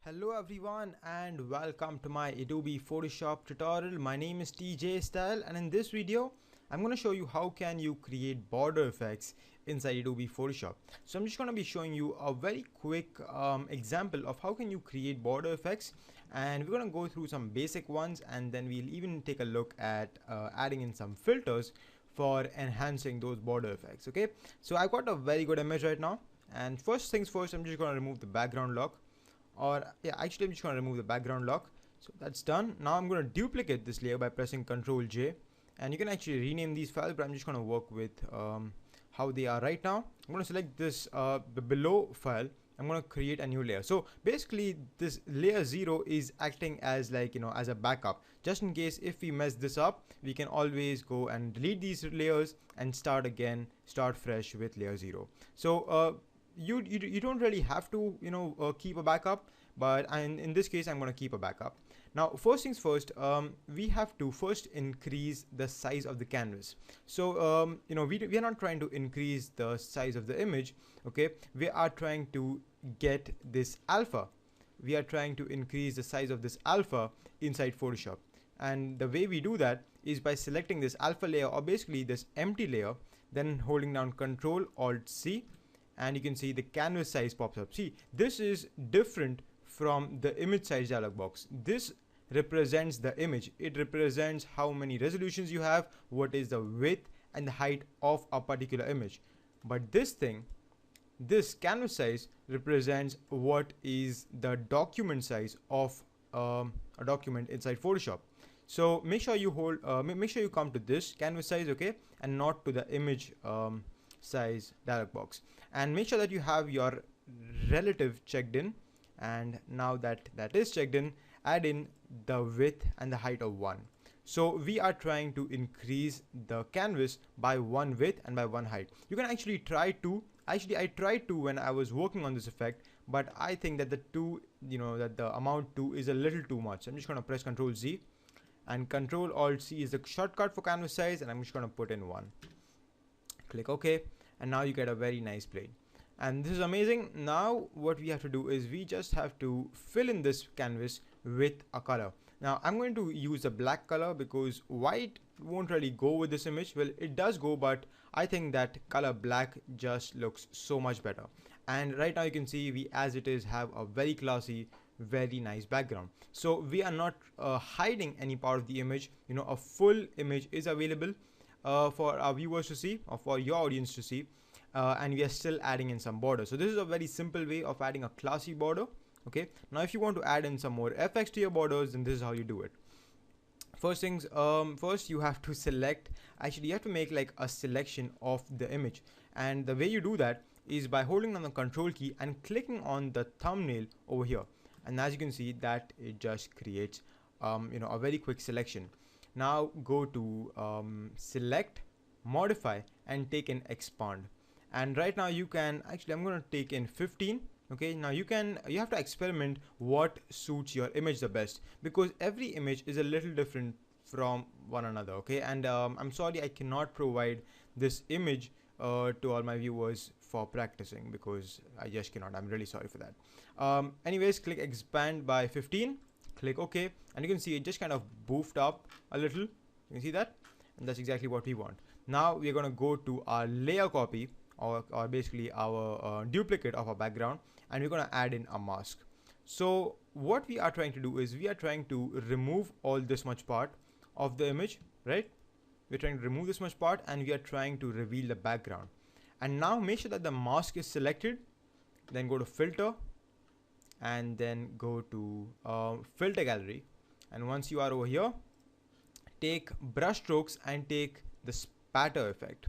Hello everyone and welcome to my Adobe Photoshop tutorial. My name is TJ Style, and in this video I'm going to show you how can you create border effects inside Adobe Photoshop. So I'm just going to be showing you a very quick example of how can you create border effects, and we're going to go through some basic ones, and then we'll even take a look at adding in some filters for enhancing those border effects. Okay, so I've got a very good image right now, and first things first, I'm just going to remove the background lock. Or yeah, actually I'm just going to remove the background lock. So that's done. Now I'm going to duplicate this layer by pressing Ctrl J, and you can actually rename these files, but I'm just going to work with how they are right now. I'm going to select this the below file. I'm going to create a new layer. So basically this layer 0 is acting as like, as a backup, just in case if we mess this up, we can always go and delete these layers and start again, start fresh with layer 0. So you don't really have to keep a backup, but in this case I'm going to keep a backup. Now first things first, we have to first increase the size of the canvas. So we are not trying to increase the size of the image. Okay, we are trying to get this alpha. We are trying to increase the size of this alpha inside Photoshop, and the way we do that is by selecting this alpha layer, or basically this empty layer, then holding down Ctrl Alt C, and you can see the canvas size pops up. See, this is different from the image size dialog box. This represents the image. It represents how many resolutions you have, what is the width and the height of a particular image. But this thing, this canvas size, represents what is the document size of a document inside Photoshop. So make sure you make sure you come to this canvas size, okay, and not to the image size dialog box, and make sure that you have your relative checked in. And now that is checked in, add in the width and the height of 1. So we are trying to increase the canvas by 1 width and by 1 height. You can actually try to, I tried to when I was working on this effect, but I think that that the amount 2 is a little too much. I'm just going to press Ctrl Z, and Ctrl Alt C is the shortcut for canvas size, and I'm just going to put in 1. Click OK, and now you get a very nice plane, and this is amazing. Now what we have to do is we just have to fill in this canvas with a color. Now I'm going to use a black color because white won't really go with this image. Well, it does go, but I think that color black just looks so much better. And right now you can see we as it is have a very classy, very nice background. So we are not hiding any part of the image. A full image is available for our viewers to see, or for your audience to see, and we are still adding in some border. So this is a very simple way of adding a classy border. Okay, now if you want to add in some more effects to your borders, then this is how you do it. First things first, you have to select, actually you have to make like a selection of the image, and the way you do that is by holding on the Control key and clicking on the thumbnail over here, and as you can see that it just creates a very quick selection. Now go to select, modify, and take in expand. And right now you can actually, I'm going to take in 15. Okay, now you have to experiment what suits your image the best, because every image is a little different from one another. Okay, and I'm sorry I cannot provide this image to all my viewers for practicing, because I just cannot. I'm really sorry for that. Anyways, click expand by 15, click OK, and you can see it just kind of boofed up a little. You can see that, and that's exactly what we want. Now we're going to go to our layer copy, or basically our duplicate of our background, and we're going to add in a mask. So what we are trying to do is we are trying to remove all this much part of the image, right? We're trying to remove this much part, and we are trying to reveal the background. And now make sure that the mask is selected, then go to filter, and then go to filter gallery, and once you are over here, take brush strokes and take the spatter effect.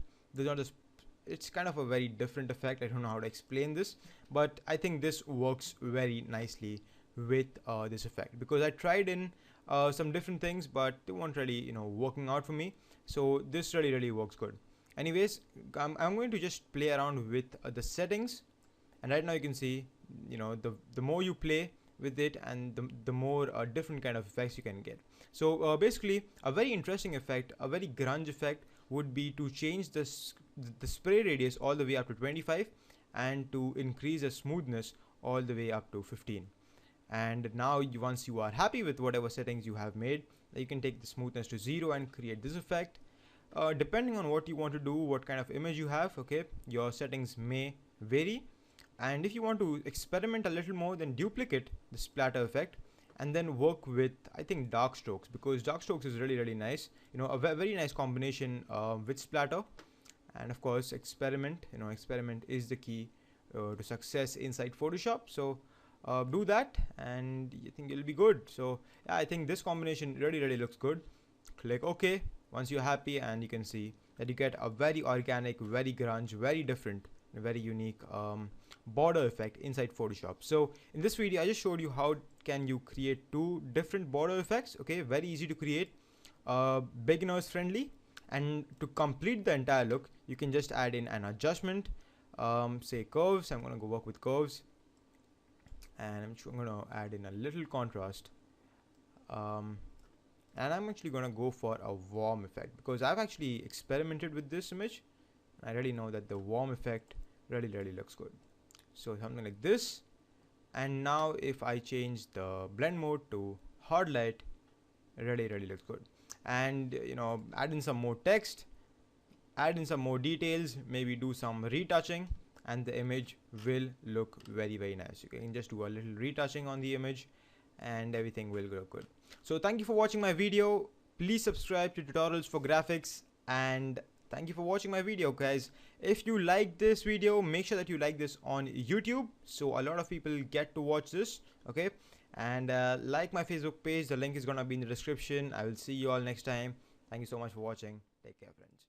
It's kind of a very different effect. I don't know how to explain this, but I think this works very nicely with this effect, because I tried in some different things, but they weren't really working out for me. So this really works good. Anyways, I'm going to just play around with the settings, and right now you can see the more you play with it, and the more different kind of effects you can get. So basically a very interesting effect, a very grunge effect, would be to change the spray radius all the way up to 25, and to increase the smoothness all the way up to 15. And now once you are happy with whatever settings you have made, you can take the smoothness to 0 and create this effect. Depending on what you want to do, what kind of image you have, okay, your settings may vary. And if you want to experiment a little more, then duplicate the splatter effect and then work with, I think, dark strokes, because dark strokes is really nice, you know, a very nice combination with splatter. And of course, experiment, you know, experiment is the key to success inside Photoshop. So do that and you think it'll be good. So yeah, I think this combination really looks good. Click OK once you're happy, and you can see that you get a very organic, very grunge, very different, very unique border effect inside Photoshop. So in this video, I just showed you how can you create 2 different border effects. Okay, very easy to create, beginners friendly. And to complete the entire look, you can just add in an adjustment, say curves. I'm gonna go work with curves, and I'm gonna add in a little contrast, and I'm actually gonna go for a warm effect, because I've actually experimented with this image. I already know that the warm effect really looks good. So something like this. And now if I change the blend mode to hard light, really looks good. And you know, add in some more text, add in some more details, maybe do some retouching, and the image will look very nice. You can just do a little retouching on the image and everything will look good. So thank you for watching my video. Please subscribe to tutorials for graphics, and thank you for watching my video, guys. If you like this video, make sure that you like this on YouTube, so a lot of people get to watch this. Okay, and like my Facebook page, the link is gonna be in the description. I will see you all next time. Thank you so much for watching. Take care, friends.